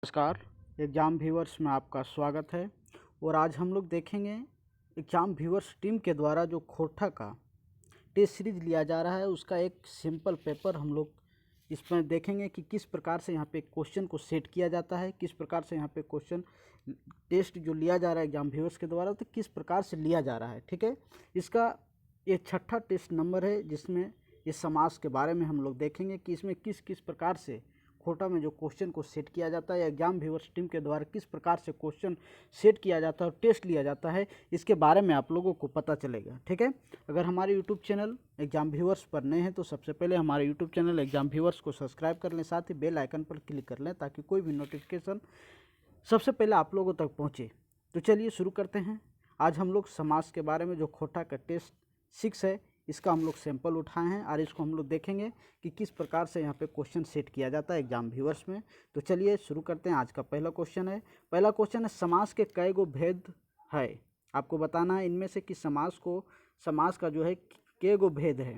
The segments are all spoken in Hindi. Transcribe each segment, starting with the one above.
नमस्कार। एग्ज़ाम व्यूअर्स में आपका स्वागत है और आज हम लोग देखेंगे एग्ज़ाम व्यूअर्स टीम के द्वारा जो खोटा का टेस्ट सीरीज लिया जा रहा है उसका एक सिंपल पेपर हम लोग इसमें देखेंगे कि किस प्रकार से यहाँ पे क्वेश्चन को सेट किया जाता है, किस प्रकार से यहाँ पे क्वेश्चन टेस्ट जो लिया जा रहा है एग्ज़ाम व्यूअर्स के द्वारा तो किस प्रकार से लिया जा रहा है। ठीक है, इसका ये छठा टेस्ट नंबर है जिसमें इस समास के बारे में हम लोग देखेंगे कि इसमें किस किस प्रकार से खोटा में जो क्वेश्चन को सेट किया जाता है, एग्जाम व्यूअर्स टीम के द्वारा किस प्रकार से क्वेश्चन सेट किया जाता है और टेस्ट लिया जाता है, इसके बारे में आप लोगों को पता चलेगा। ठीक है, अगर हमारे यूट्यूब चैनल एग्जाम व्यूअर्स पर नए हैं तो सबसे पहले हमारे यूट्यूब चैनल एग्जाम व्यूअर्स को सब्सक्राइब कर लें, साथ ही बेल आइकन पर क्लिक कर लें ताकि कोई भी नोटिफिकेशन सबसे पहले आप लोगों तक पहुँचे। तो चलिए शुरू करते हैं। आज हम लोग समास के बारे में जो खोटा का टेस्ट 6 है इसका हम लोग सैंपल उठाए हैं और इसको हम लोग देखेंगे कि किस प्रकार से यहाँ पे क्वेश्चन सेट किया जाता है एग्जाम व्यूअर्स में। तो चलिए शुरू करते हैं। आज का पहला क्वेश्चन है समास के कई गो भेद है। आपको बताना है इनमें से कि समास का जो है के गो भेद है।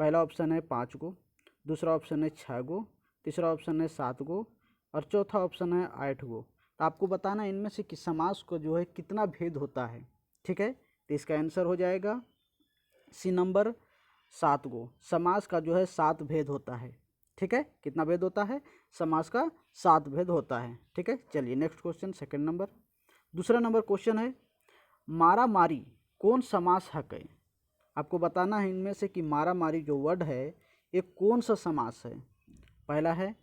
पहला ऑप्शन है 5 गो, दूसरा ऑप्शन है 6 गो, तीसरा ऑप्शन है 7 गो और चौथा ऑप्शन है 8 गो। तो आपको बताना है इनमें से कि समास को जो है कितना भेद होता है। ठीक है, तो इसका आंसर हो जाएगा सी नंबर 7 गो। समास का जो है 7 भेद होता है। ठीक है, कितना भेद होता है? समास का 7 भेद होता है। ठीक है, चलिए नेक्स्ट क्वेश्चन सेकंड नंबर। दूसरा नंबर क्वेश्चन है मारा मारी कौन समास है। आपको बताना है इनमें से कि मारा मारी जो वर्ड है ये कौन सा समास है। पहला है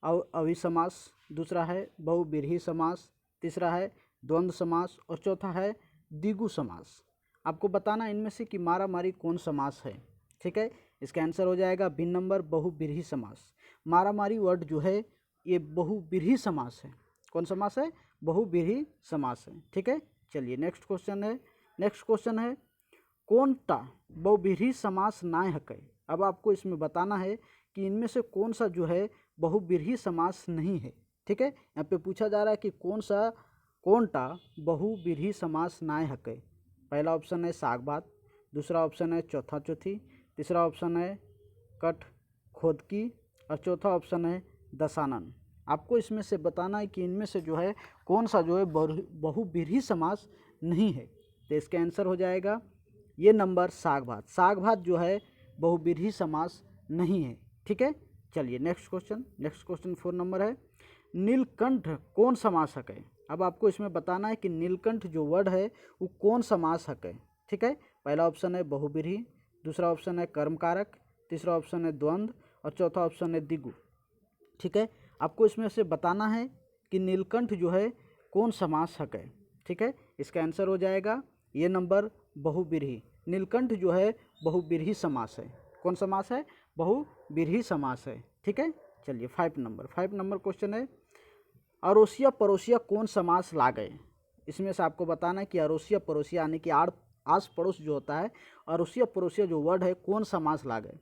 अविसमास, दूसरा है बहुब्रीहि समास, तीसरा है द्वंद्व समास और चौथा है द्विगु समास। आपको बताना इनमें से कि मारा मारी कौन समास है। ठीक है, इसका आंसर हो जाएगा बी नंबर बहुब्रीहि समास। मारा मारी वर्ड जो है ये बहुब्रीहि समास है। कौन समास है? बहुब्रीहि समास है। ठीक है, चलिए नेक्स्ट क्वेश्चन है कौनटा बहुब्रीहि समास नाय हकै। अब आपको इसमें बताना है कि इनमें से कौन सा जो है बहुब्रीहि समास नहीं है। ठीक है, यहाँ पे पूछा जा रहा है कि कौनटा बहुब्रीहि समास नाय हकै। पहला ऑप्शन है साग भात, दूसरा ऑप्शन है चौथा चौथी, तीसरा ऑप्शन है कट खोदकी और चौथा ऑप्शन है दशानन। आपको इसमें से बताना है कि इनमें से जो है कौन सा जो है बहुब्रीहि समास नहीं है। तो इसका आंसर हो जाएगा ये नंबर साग भात। साग भात जो है बहुब्रीहि समास नहीं है। ठीक है, चलिए नेक्स्ट क्वेश्चन 4 नंबर है नीलकंठ कौन समास है। अब आपको इसमें बताना है कि नीलकंठ जो वर्ड है वो कौन समास है। ठीक है, पहला ऑप्शन है बहुब्रीहि, दूसरा ऑप्शन है कर्मकारक, तीसरा ऑप्शन है द्वंद्व और चौथा ऑप्शन है द्विगु। ठीक है, आपको इसमें से बताना है कि नीलकंठ जो है कौन समास है। ठीक है, इसका आंसर हो जाएगा ये नंबर बहुब्रीहि। नीलकंठ जो है बहुब्रीहि समास है। कौन समास है? बहुब्रीहि समास है। ठीक है, चलिए 5 नंबर क्वेश्चन है अरोसिया पड़ोसिया कौन समास लागे। इसमें से आपको बताना है कि अरोसिया पड़ोसिया यानी कि आस पड़ोस जो होता है अरोसिया पड़ोसिया जो वर्ड है कौन समास लागे।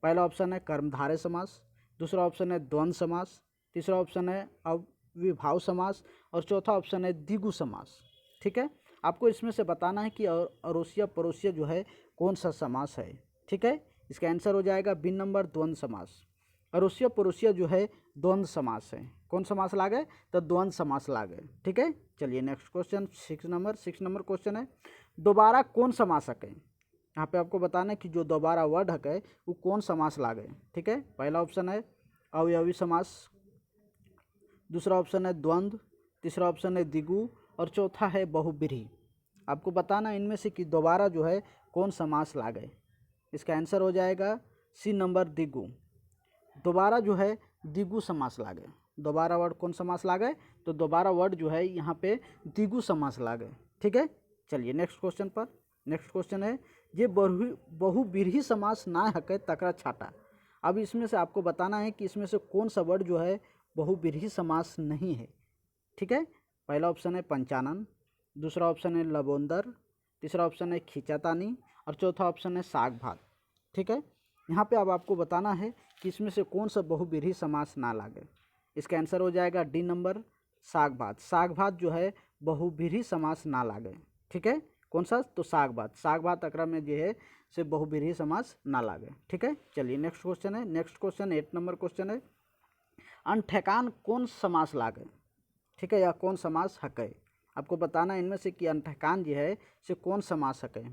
पहला ऑप्शन है कर्मधारय समास, दूसरा ऑप्शन है द्वंद्व समास, तीसरा ऑप्शन है अविभाव समास और चौथा ऑप्शन है द्विगु समास। ठीक है, आपको इसमें से बताना है कि अरोसिया पड़ोसिया जो है कौन सा समास है। ठीक है, इसका आंसर हो जाएगा बी नंबर द्वंद्व समास। अरोसिया पड़ोसिया जो है द्वंद्व समास है। कौन समास लागे? तो द्वंद्व समास लागे। ठीक है, चलिए नेक्स्ट क्वेश्चन 6 नंबर क्वेश्चन है दोबारा कौन समास है। यहाँ पे आपको बताना है कि जो दोबारा वर्ड है वो कौन समास लागे। ठीक है, पहला ऑप्शन है अवयवी समास, दूसरा ऑप्शन है द्वंद्व, तीसरा ऑप्शन है द्विगु और चौथा है बहुब्रीहि। आपको बताना इनमें से कि दोबारा जो है कौन समास लागे। इसका आंसर हो जाएगा सी नंबर द्विगु। दोबारा जो है द्विगु समास लागे। दोबारा वर्ड कौन समास लागे? तो दोबारा वर्ड जो है यहाँ पे द्विगु समास लागे। ठीक है, चलिए नेक्स्ट क्वेश्चन है ये बहुब्रीहि समास ना हकै तकरा छाटा। अब इसमें से आपको बताना है कि इसमें से कौन सा वर्ड जो है बहुब्रीहि समास नहीं है। ठीक है, पहला ऑप्शन है पंचानन, दूसरा ऑप्शन है लबोंदर, तीसरा ऑप्शन है खींचातानी और चौथा ऑप्शन है साग भात। ठीक है, यहाँ पे अब आपको बताना है कि इसमें से कौन सा बहुब्रीहि समास ना लागे। इसका आंसर हो जाएगा डी नंबर साग भात। साग भात जो है बहुब्रीहि समास ना लागे। ठीक है, कौन सा? तो साग भात अकरा में जो है से बहुब्रीहि समास ना लागे। ठीक है, चलिए नेक्स्ट क्वेश्चन 8 नंबर क्वेश्चन है अनठेकान कौन समास लागे। ठीक है, या कौन समास हकै। आपको बताना है इनमें से कि अंतःकान जो है से कौन समास हकै।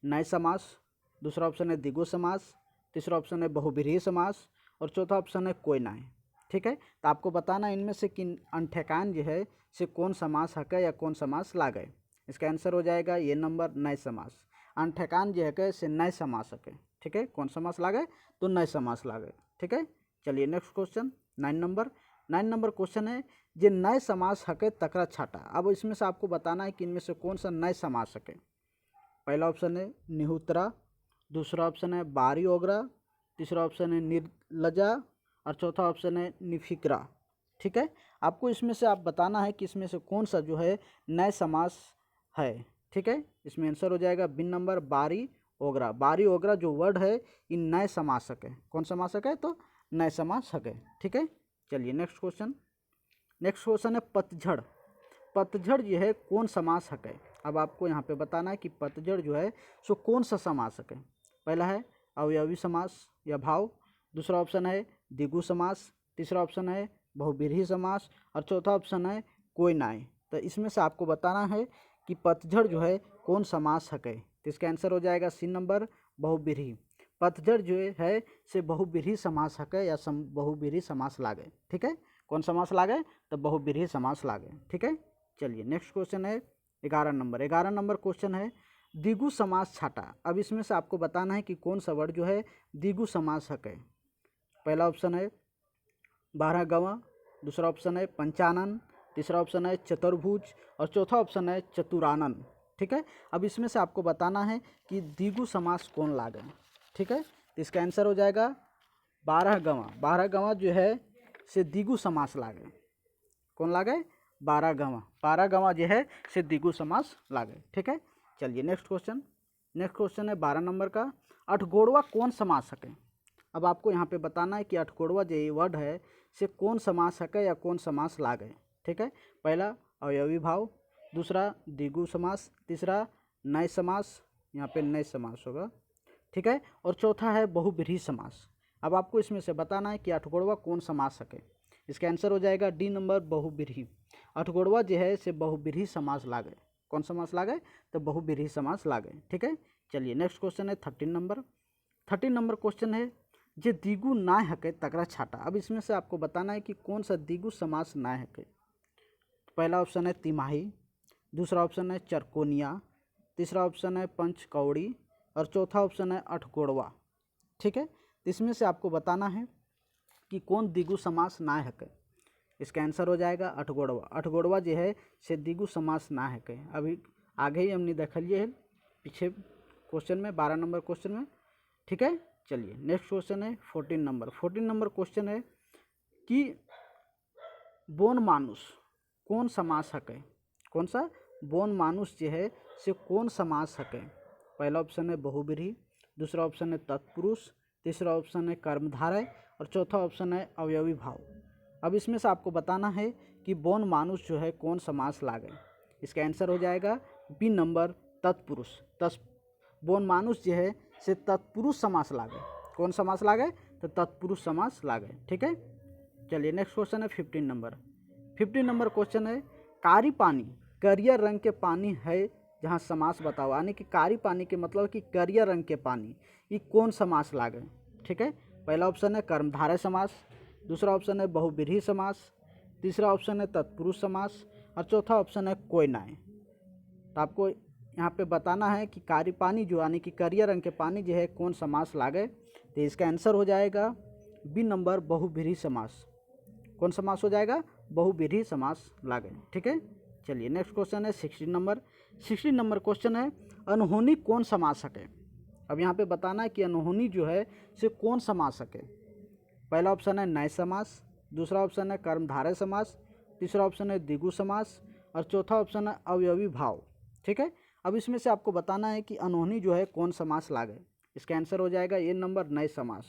नए समास, दूसरा ऑप्शन है द्विगु समास, तीसरा ऑप्शन है बहुब्रीहि समास और चौथा ऑप्शन है कोई नाय। ठीक है, तो आपको बताना है इनमें से कि अंतःकान जो है से कौन समास हकै या कौन समास लागै। इसका आंसर हो जाएगा ये नंबर नए समास। अंतःकान जो है से नए समास हकै। ठीक है, कौन समास लागै तो नए समास लागै। ठीक है, चलिए नेक्स्ट क्वेश्चन 9 नंबर क्वेश्चन है जे नए समास हकै तकरा छाटा। अब इसमें से आपको बताना है कि इनमें से कौन सा नए समास हकै। पहला ऑप्शन है निहुतरा, दूसरा ऑप्शन है बारी ओगरा, तीसरा ऑप्शन है निर्लजा और चौथा ऑप्शन है निफिकरा। ठीक है, आपको इसमें से आप बताना है कि इसमें से कौन सा जो है नए समास है। ठीक है, इसमें आंसर हो जाएगा बिन नंबर बारी ओगरा। बारी ओगरा जो वर्ड है इन नए समासक है। कौन समासक है तो नए समासक है। ठीक है, चलिए नेक्स्ट क्वेश्चन है पतझड़। पतझड़ जो है कौन समास है। अब आपको यहाँ पे बताना है कि पतझड़ जो है सो कौन सा समासक है। पहला है अवयवी समास या भाव, दूसरा ऑप्शन है द्विगु समास, तीसरा ऑप्शन है बहुब्रीहि समास और चौथा ऑप्शन है कोई नाय। तो इसमें से आपको बताना है कि पतझड़ जो है कौन समास है। तो इसका आंसर हो जाएगा सी नंबर बहुब्रीहि। पतझड़ जो है से बहुब्रीहि समास है या बहुब्रीहि समास लागे। ठीक है, कौन समास लागे तो बहुब्रीहि समास लागे। ठीक है, चलिए नेक्स्ट क्वेश्चन है 11 नंबर क्वेश्चन है द्विगु समास छाटा। अब इसमें से आपको बताना है कि कौन सा वर्ड जो है द्विगु समास है। पहला ऑप्शन है 12 गवां, दूसरा ऑप्शन है पंचानन, तीसरा ऑप्शन है चतुर्भुज और चौथा ऑप्शन है चतुरानन। ठीक है, अब इसमें से आपको बताना है कि द्विगु समास कौन लागे। ठीक है, तो इसका आंसर हो जाएगा 12 गवां। 12 गवां जो है से द्विगु समास लागे। कौन लागे 12 गवां। 12 गवां जो है से द्विगु समास लागे। ठीक है, चलिए नेक्स्ट क्वेश्चन है 12 नंबर का अठगोड़वा कौन समास है। अब आपको यहाँ पे बताना है कि अठगोड़वा जो ये वर्ड है से कौन समास है या कौन समास लागे। ठीक है, पहला अवयवी भाव, दूसरा द्विगु समास, तीसरा नए समास, यहाँ पे नए समास होगा। ठीक है, और चौथा है बहुब्रीहि समास। अब आपको इसमें से बताना है कि अठगोड़वा कौन समास है। इसका आंसर हो जाएगा डी नंबर बहुब्रीहि। अठगोड़वा जो है से बहुब्रीहि समास लागे। कौन समास लागे तो बहुब्रीहि समास लागे। ठीक है, चलिए नेक्स्ट क्वेश्चन है 13 नंबर क्वेश्चन है जे द्विगु नाय हकै तकरा छाटा। अब इसमें से आपको बताना है कि कौन सा द्विगु समास नाय हकै। पहला ऑप्शन है तिमाही, दूसरा ऑप्शन है चरकोनिया, तीसरा ऑप्शन है पंचकौड़ी और चौथा ऑप्शन है अठगोड़वा। ठीक है, तो इसमें से आपको बताना है कि कौन द्विगु समास नाय हकै। इसका आंसर हो जाएगा अठगोड़वा। अठगोड़वा जो है से द्विगु समास ना हकै। अभी आगे ही हमने देखलिए है पीछे क्वेश्चन में 12 नंबर क्वेश्चन में। ठीक है, चलिए नेक्स्ट क्वेश्चन है 14 नंबर क्वेश्चन है कि बोन मानुष कौन समास हकै। कौन सा बोन मानुष जो है से कौन समास हकै। पहला ऑप्शन है बहुब्रीहि, दूसरा ऑप्शन है तत्पुरुष, तीसरा ऑप्शन है कर्मधारय और चौथा ऑप्शन है अवयवी भाव। अब इसमें से आपको बताना है कि बोन मानुष जो है कौन समास लागे। इसका आंसर हो जाएगा बी नंबर तत्पुरुष। बोन मानुष जो है से तत्पुरुष समास लागे। कौन समास लागे तो तत्पुरुष समास लागे। ठीक है, चलिए नेक्स्ट क्वेश्चन है 15 नंबर क्वेश्चन है कारी पानी करियर रंग के पानी है जहाँ समास बताओ। यानी कि कारी पानी के मतलब कि करियर रंग के पानी ये कौन समास लागे। ठीक है, पहला ऑप्शन है कर्मधारय समास, दूसरा ऑप्शन है बहुब्रीहि समास, तीसरा ऑप्शन है तत्पुरुष समास और चौथा ऑप्शन है कोई नाय। तो आपको यहाँ पे बताना है कि कारी पानी जो यानी कि करियर रंग के पानी जो है कौन समास लागे। तो इसका आंसर हो जाएगा बी नंबर बहुब्रीहि समास। कौन समास हो जाएगा बहुब्रीहि समास लागे। ठीक है, चलिए नेक्स्ट क्वेश्चन है 16 नंबर क्वेश्चन है अनहोनी कौन समास है। अब यहाँ पे बताना है कि अनहोनी जो है से कौन समास है। पहला ऑप्शन है नए समास, दूसरा ऑप्शन है कर्मधारय समास, तीसरा ऑप्शन है द्विगु समास और चौथा ऑप्शन है अवयवी भाव। ठीक है, अब इसमें से आपको बताना है कि अनहोनी जो है कौन समास लागे। इसका आंसर हो जाएगा ये नंबर नए समास।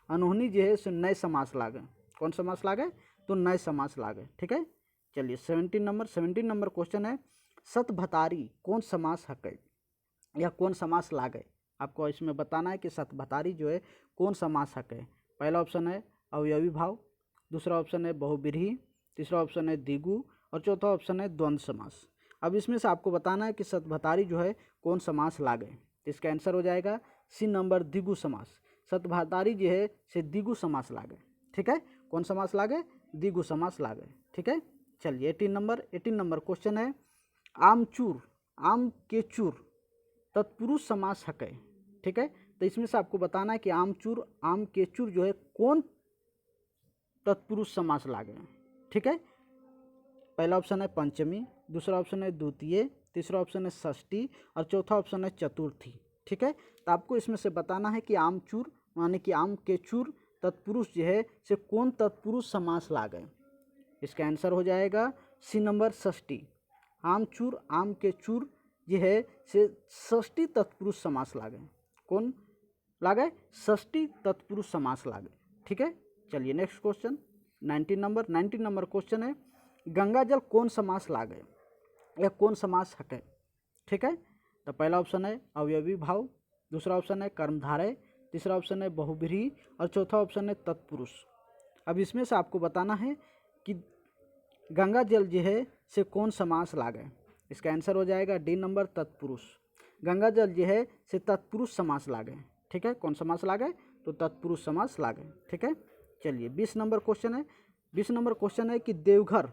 अनहोनी जो है सो नए समास लागे। कौन समास लागे तो नए समास लागे। ठीक है, चलिए 17 नंबर क्वेश्चन है सतभतारी कौन समास हकै या कौन समास लागे। आपको इसमें बताना है कि सतभतारी जो है कौन समास हकै। पहला ऑप्शन है अवयवी भाव, दूसरा ऑप्शन है बहुब्रीहि, तीसरा ऑप्शन है द्विगु और चौथा ऑप्शन है द्वंद्व समास। अब इसमें से आपको बताना है कि सतभतारी जो है कौन समास लागे। इसका आंसर हो जाएगा सी नंबर द्विगु समास। सतभतारी जो है से द्विगु समास लागे। ठीक है, कौन समास लागे? द्विगु समास लागे। ठीक है, चलिए 18 नंबर क्वेश्चन है, आमचूर आम के चूर तत्पुरुष समास हकै। ठीक है, तो इसमें से आपको बताना है कि आमचूर आम के चूर जो है कौन तत्पुरुष समास लागे। ठीक है, पहला ऑप्शन है पंचमी, दूसरा ऑप्शन है द्वितीय, तीसरा ऑप्शन है षष्ठी और चौथा ऑप्शन है चतुर्थी। ठीक है, तो आपको इसमें से बताना है कि आमचूर माने कि आम के चूर तत्पुरुष जो है से कौन तत्पुरुष समास लागे। इसका आंसर हो जाएगा सी नंबर षष्ठी। आमचूर आम के चूर जो है से षष्ठी तत्पुरुष समास लागे। कौन लागे? षष्ठी तत्पुरुष समास लागे। ठीक है, चलिए नेक्स्ट क्वेश्चन 19 नंबर क्वेश्चन है, गंगा जल कौन समास लागे या कौन समास हकै। ठीक है, तो पहला ऑप्शन है अवयवी भाव, दूसरा ऑप्शन है कर्मधारय, तीसरा ऑप्शन है बहुब्रीहि और चौथा ऑप्शन है तत्पुरुष। अब इसमें से आपको बताना है कि गंगा जल जो है से कौन समास लागे। इसका आंसर हो जाएगा डी नंबर तत्पुरुष। गंगा जल जो है से तत्पुरुष समास लागे। ठीक है, कौन समास लागे? तो तत्पुरुष समास लागे। ठीक है, चलिए 20 नंबर क्वेश्चन है। 20 नंबर क्वेश्चन है कि देवघर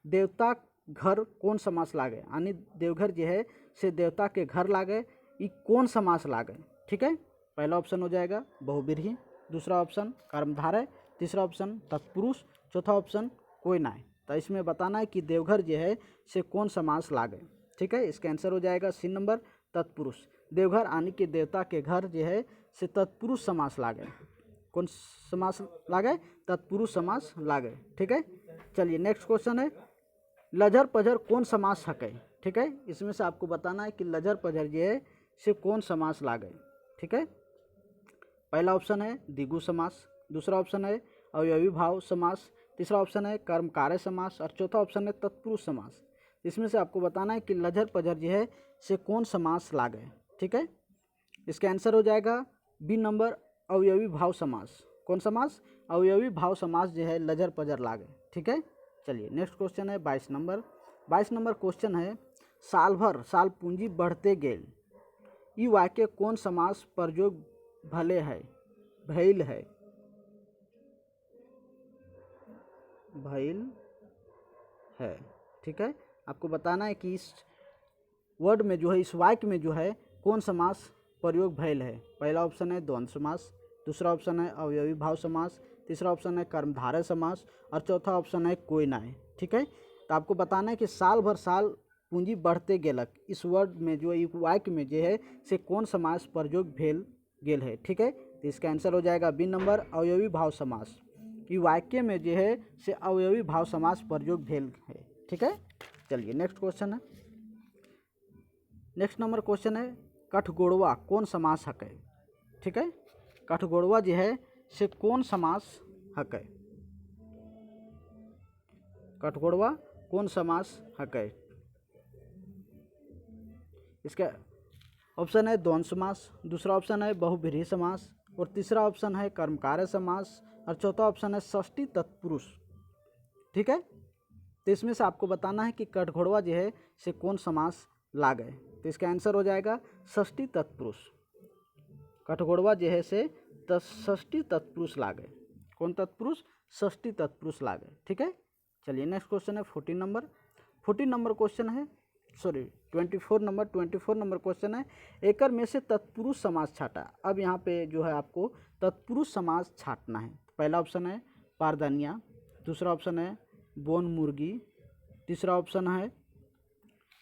देवता घर कौन समास लागे, यानी देवघर जो है से देवता के घर लागे, ये कौन समास लागे। ठीक है, पहला ऑप्शन हो जाएगा बहुब्रीहि, दूसरा ऑप्शन कर्मधारय, तीसरा ऑप्शन तत्पुरुष, चौथा ऑप्शन कोई नाय। तो इसमें बताना है कि देवघर जो है से कौन समास लागे। ठीक है, इसका आंसर हो जाएगा सी नंबर तत्पुरुष। देवघर यानी कि देवता के घर जो है से तत्पुरुष समास लागे। कौन समास लागे? तत्पुरुष समास लागे। ठीक है, चलिए नेक्स्ट क्वेश्चन है, लजर पजर कौन समास हकै। ठीक है, इसमें से आपको बताना है कि लजर पजर जो है से कौन समास लागे। ठीक है, पहला ऑप्शन है द्विगु समास, दूसरा ऑप्शन है अवयवी भाव समास, तीसरा ऑप्शन है कर्मकार्य समास और चौथा ऑप्शन है तत्पुरुष समास। इसमें से आपको बताना है कि लजर पजर जो है से कौन समास लागे। ठीक है, इसका आंसर हो जाएगा बी नंबर अवयवी भाव समास। कौन समास? अवयवी भाव समास जो है लजर पजर लागे। ठीक है, चलिए नेक्स्ट क्वेश्चन है 22 नंबर क्वेश्चन है, साल भर साल पूंजी बढ़ते गेल, ई वाक्य कौन समास प्रयोग भले है भइल है। भइल है। ठीक है, आपको बताना है कि इस वर्ड में जो है, इस वाक्य में जो है कौन समास प्रयोग भइल है। पहला ऑप्शन है द्वंद्व समास, दूसरा ऑप्शन है अवयवी भाव समास, तीसरा ऑप्शन है कर्मधारय समास और चौथा ऑप्शन है कोई नाय। ठीक है, तो आपको बताना है कि साल भर साल पूंजी बढ़ते गेलक, इस वर्ड में जो एक वाक्य में जो है से कौन समास प्रयोग भेल गेल है। ठीक है, तो इसका आंसर हो जाएगा बी नंबर अवयवी भाव समास। कि वाक्य में जो है से अवयवी भाव समास प्रयोग भेल है। ठीक है, चलिए नेक्स्ट क्वेश्चन है। नेक्स्ट नंबर क्वेश्चन है, कठगोड़वा कौन समास हकै। ठीक है, कठगोड़वा जो है से कौन समास हकै। कठगोड़वा कौन समास हकै। इसका ऑप्शन है द्वंद्व समास, दूसरा ऑप्शन है बहुब्रीहि समास और तीसरा ऑप्शन है कर्मकार्य समास और चौथा ऑप्शन है षष्ठी तत्पुरुष। ठीक है, तो इसमें से आपको बताना है कि कठघोड़वा जो है से कौन समास लागे। तो इसका आंसर हो जाएगा षष्ठी तत्पुरुष। कठघोड़वा जो है से षष्ठी तत्पुरुष लागे। कौन तत्पुरुष? षष्ठी तत्पुरुष लागे। ठीक है, चलिए नेक्स्ट क्वेश्चन है 14 नंबर क्वेश्चन है, सॉरी 24 नंबर क्वेश्चन है, एकर में से तत्पुरुष समास छाटा। अब यहाँ पे जो है आपको तत्पुरुष समास छाटना है। पहला ऑप्शन है पारदनिया, दूसरा ऑप्शन है बोन मुर्गी, तीसरा ऑप्शन है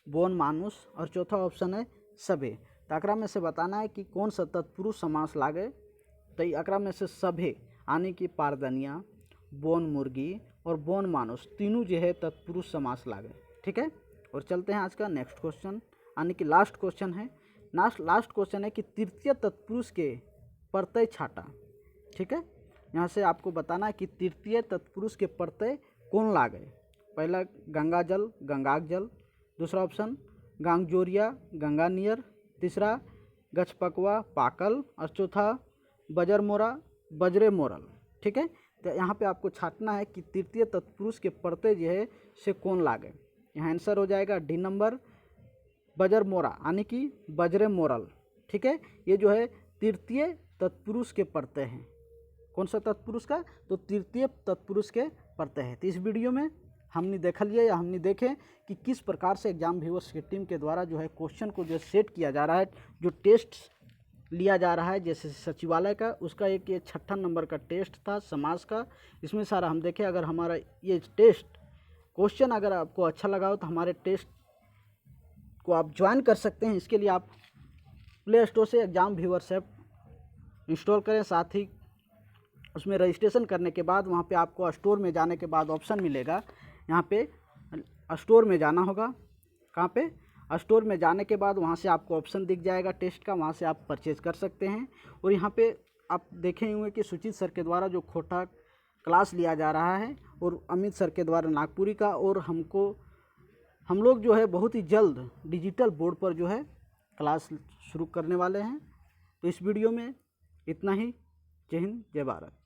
बोन मानुष और चौथा ऑप्शन है सभे। तो एकरा में से बताना है कि कौन सा तत्पुरुष समास लागे। तो एकरा में से सभे यानी कि पारदनिया, बोन मुर्गी और बोन मानुष तीनों जो है तत्पुरुष समास लागे। ठीक है, और चलते हैं आज का नेक्स्ट क्वेश्चन, यानी कि लास्ट क्वेश्चन है। लास्ट क्वेश्चन है कि तृतीय तत्पुरुष के प्रत्यय छाटा। ठीक है, यहाँ से आपको बताना है कि तृतीय तत्पुरुष के प्रत्यय कौन लागे। पहला गंगा जल, गंगाक जल, दूसरा ऑप्शन गांगजोरिया, गंगा नियर, तीसरा गछपकवा, पाकल और चौथा बजर मोरा, बजरे मोरल। ठीक है, तो यहाँ पे आपको छांटना है कि तृतीय तत्पुरुष के प्रत्यय जो है से कौन लागे। यहाँ आंसर हो जाएगा डी नंबर बजर मोरा, यानी कि बजरे मोरल। ठीक है, ये जो है तृतीय तत्पुरुष के प्रत्यय हैं। कौन सा तत्पुरुष का? तो तृतीय तत्पुरुष के प्रत्यय है। तो इस वीडियो में हमने देख लिया या हमने देखे कि किस प्रकार से एग्जाम व्यूअर्स की टीम के द्वारा जो है क्वेश्चन को जो सेट किया जा रहा है, जो टेस्ट लिया जा रहा है जैसे सचिवालय का, उसका एक ये 6 नंबर का टेस्ट था समाज का। इसमें सारा हम देखें, अगर हमारा ये टेस्ट क्वेश्चन अगर आपको अच्छा लगा हो तो हमारे टेस्ट को आप ज्वाइन कर सकते हैं। इसके लिए आप प्ले स्टोर से एग्जाम व्यूअर्स ऐप इंस्टॉल करें, साथ ही उसमें रजिस्ट्रेशन करने के बाद वहाँ पे आपको स्टोर में जाने के बाद ऑप्शन मिलेगा। यहाँ पे स्टोर में जाना होगा। कहाँ पे? स्टोर में जाने के बाद वहाँ से आपको ऑप्शन दिख जाएगा टेस्ट का, वहाँ से आप परचेज कर सकते हैं। और यहाँ पे आप देखे हुए कि सुचित सर के द्वारा जो खोटा क्लास लिया जा रहा है और अमित सर के द्वारा नागपुरी का, और हम लोग जो है बहुत ही जल्द डिजिटल बोर्ड पर जो है क्लास शुरू करने वाले हैं। तो इस वीडियो में इतना ही। जय हिंद, जय भारत।